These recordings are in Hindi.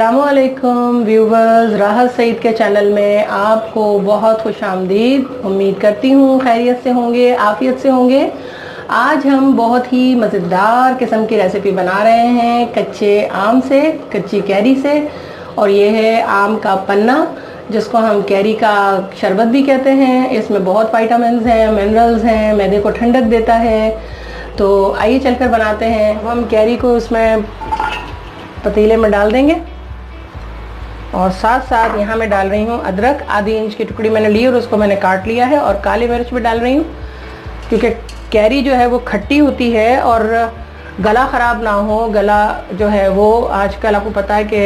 अस्सलामुअलैकुम व्यूवर्स, राहत सईद के चैनल में आपको बहुत खुशामदीद। उम्मीद करती हूँ खैरियत से होंगे, आफियत से होंगे। आज हम बहुत ही मज़ेदार किस्म की रेसिपी बना रहे हैं कच्चे आम से, कच्ची कैरी से। और ये है आम का पन्ना, जिसको हम कैरी का शरबत भी कहते हैं। इसमें बहुत विटामिन्स हैं, मिनरल्स हैं, मैदे को ठंडक देता है। तो आइए चलकर बनाते हैं। अब हम कैरी को उसमें पतीले में डाल देंगे और साथ साथ यहाँ मैं डाल रही हूँ अदरक। आधी इंच की टुकड़ी मैंने ली और उसको मैंने काट लिया है। और काली मिर्च भी डाल रही हूँ, क्योंकि कैरी जो है वो खट्टी होती है और गला ख़राब ना हो। गला जो है वो आजकल आपको पता है कि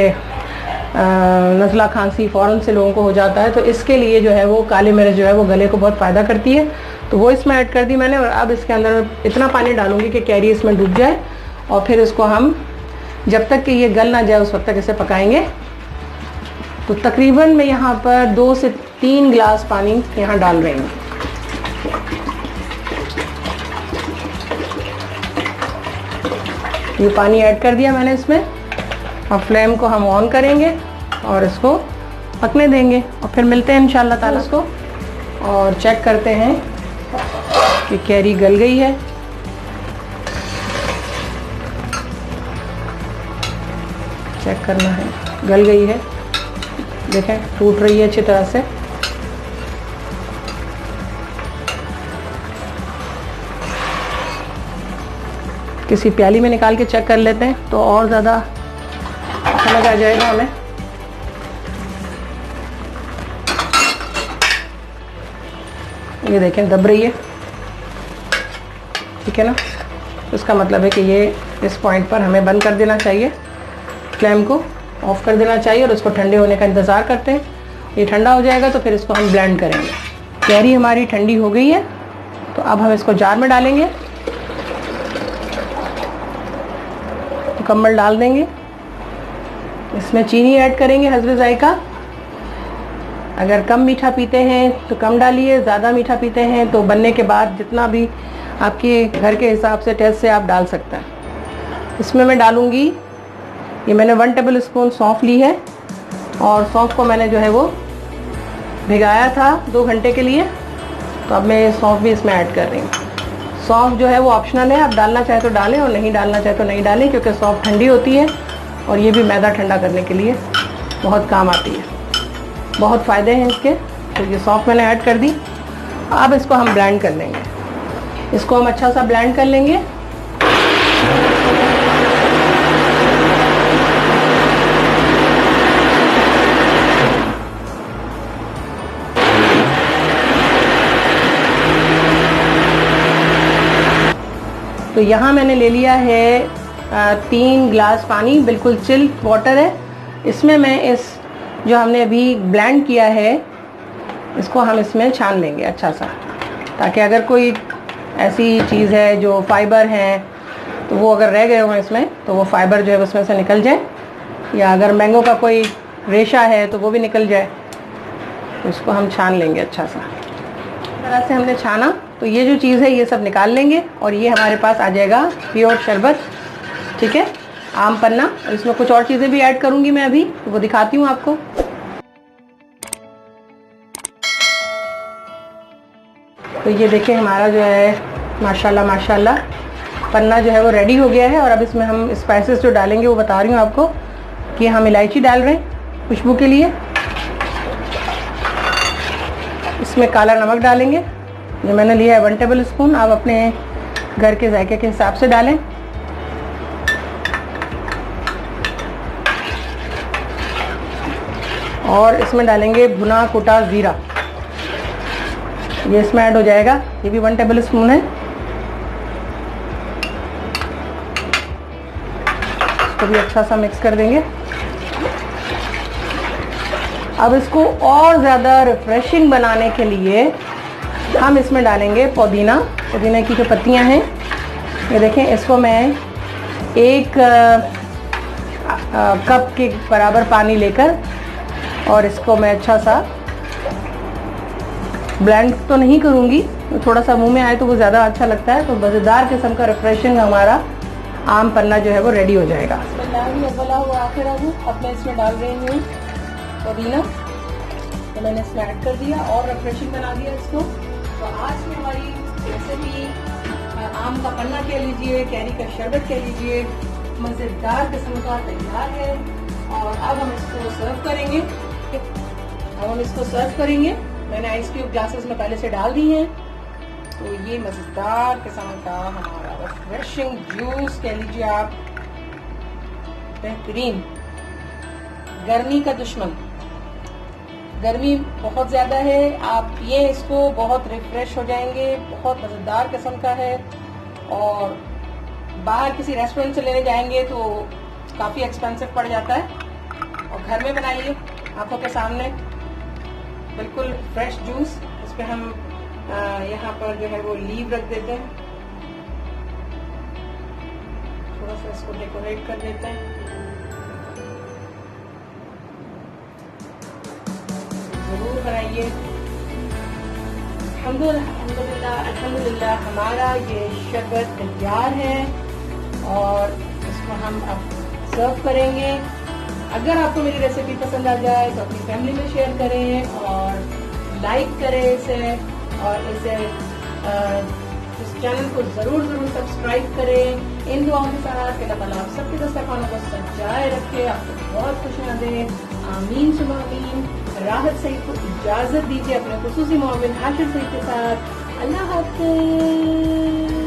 नज़ला खांसी फ़ौरन से लोगों को हो जाता है, तो इसके लिए जो है वो काली मिर्च जो है वो गले को बहुत फ़ायदा करती है। तो वो इसमें ऐड कर दी मैंने। और अब इसके अंदर इतना पानी डालूंगी कि कैरी इसमें डूब जाए। और फिर इसको हम जब तक कि ये गल ना जाए उस वक्त तक इसे पकाएंगे। तो तकरीबन मैं यहाँ पर 2 से 3 गिलास पानी यहाँ डाल रही हूँ। ये पानी ऐड कर दिया मैंने इसमें। और फ्लेम को हम ऑन करेंगे और इसको पकने देंगे और फिर मिलते हैं इंशाल्लाह ताला इसको। और चेक करते हैं कि कैरी गल गई है। चेक करना है, गल गई है। देखें टूट रही है अच्छी तरह से। किसी प्याली में निकाल के चेक कर लेते हैं तो और ज़्यादा समझ आ जाएगा हमें। ये देखें दब रही है, ठीक है ना। इसका मतलब है कि ये इस पॉइंट पर हमें बंद कर देना चाहिए, फ्लेम को ऑफ कर देना चाहिए और इसको ठंडे होने का इंतज़ार करते हैं। ये ठंडा हो जाएगा तो फिर इसको हम ब्लेंड करेंगे। कैरी हमारी ठंडी हो गई है, तो अब हम इसको जार में डालेंगे, मुकम्मल डाल देंगे। इसमें चीनी ऐड करेंगे हस्बे ज़ायका। अगर कम मीठा पीते हैं तो कम डालिए, ज़्यादा मीठा पीते हैं तो बनने के बाद जितना भी आपके घर के हिसाब से टेस्ट से आप डाल सकते हैं। इसमें मैं डालूँगी, ये मैंने 1 टेबल स्पून सौंफ ली है। और सौंफ को मैंने जो है वो भिगाया था 2 घंटे के लिए। तो अब मैं सौंफ भी इसमें ऐड कर रही हूँ। सौंफ जो है वो ऑप्शनल है, आप डालना चाहे तो डालें और नहीं डालना चाहे तो नहीं डालें, क्योंकि सौंफ ठंडी होती है और ये भी मैदा ठंडा करने के लिए बहुत काम आती है। बहुत फ़ायदे हैं इसके। तो ये सौंफ मैंने ऐड कर दी। अब इसको हम ब्लेंड कर लेंगे। इसको हम अच्छा सा ब्लेंड कर लेंगे। तो यहाँ मैंने ले लिया है 3 गिलास पानी, बिल्कुल चिल्ड वाटर है। इसमें मैं इस जो हमने अभी ब्लेंड किया है इसको हम इसमें छान लेंगे अच्छा सा, ताकि अगर कोई ऐसी चीज़ है जो फाइबर है तो वो अगर रह गए हों इसमें तो वो फाइबर जो है उसमें से निकल जाए, या अगर मैंगो का कोई रेशा है तो वो भी निकल जाए। तो इसको हम छान लेंगे अच्छा सा। इस तरह से हमने छाना तो ये जो चीज़ है ये सब निकाल लेंगे और ये हमारे पास आ जाएगा प्योर शरबत, ठीक है, आम पन्ना। और इसमें कुछ और चीज़ें भी ऐड करूँगी मैं अभी, तो वो दिखाती हूँ आपको। तो ये देखें हमारा जो है माशाल्लाह माशाल्लाह पन्ना जो है वो रेडी हो गया है। और अब इसमें हम स्पाइसेस जो डालेंगे वो बता रही हूँ आपको कि हम इलायची डाल रहे हैं खुशबू के लिए। इसमें काला नमक डालेंगे, जो मैंने लिया है 1 टेबल स्पून। आप अपने घर के जायके के हिसाब से डालें। और इसमें डालेंगे भुना कुटा ज़ीरा, ये इसमें ऐड हो जाएगा। ये भी 1 टेबल स्पून है। इसको भी अच्छा सा मिक्स कर देंगे। अब इसको और ज़्यादा रिफ्रेशिंग बनाने के लिए हम इसमें डालेंगे पुदीना की जो पत्तियां हैं। ये देखें, इसको मैं 1 कप के बराबर पानी लेकर और इसको मैं अच्छा सा ब्लेंड तो नहीं करूँगी, थोड़ा सा मुंह में आए तो वो ज़्यादा अच्छा लगता है। तो मज़ेदार किस्म का रिफ्रेशिंग हमारा आम पन्ना जो है वो रेडी हो जाएगा। अब मैं इसमें डाल रही हूँ पुदीना, तो मैंने इसमें ऐड कर दिया और रिफ्रेशिंग बना दिया इसको। तो आज की हमारी रेसिपी आम का पन्ना कह लीजिए, कैरी का शरबत कह लीजिए, मज़ेदार किस्म का तैयार है। और अब हम इसको सर्व करेंगे। मैंने आइस क्यूब ग्लासेस में पहले से डाल दी हैं। तो ये मज़ेदार किस्म का हमारा रिफ्रेशिंग जूस कह लीजिए आप, बेहतरीन, गर्मी का दुश्मन। गर्मी बहुत ज्यादा है, आप पिए इसको, बहुत रिफ्रेश हो जाएंगे, बहुत मजेदार किस्म का है। और बाहर किसी रेस्टोरेंट से लेने जाएंगे तो काफी एक्सपेंसिव पड़ जाता है। और घर में बनाइए आंखों के सामने, बिल्कुल फ्रेश जूस। इस पे हम यहाँ पर जो है वो लीव रख देते हैं, थोड़ा सा इसको डेकोरेट कर देते हैं। जरूर बनाइए। अल्हम्दुलिल्लाह हमारा ये शरबत तैयार है और इसको हम अब सर्व करेंगे। अगर आपको मेरी रेसिपी पसंद आ जाए तो अपनी फैमिली में शेयर करें और लाइक करें इसे, और इसे इस चैनल को जरूर सब्सक्राइब करें। इन दुआओं के साथ कि अल्लाह ताला आप सबके दस्तरखानों को सजाए रखे, आपको बहुत खुशियां दे। आमीन सुबह आमीन। राहत सईद को इजाजत दीजिए अपने खुसूसी मोमिन हाशिर सईद के साथ। अल्लाह हाफ़िज़।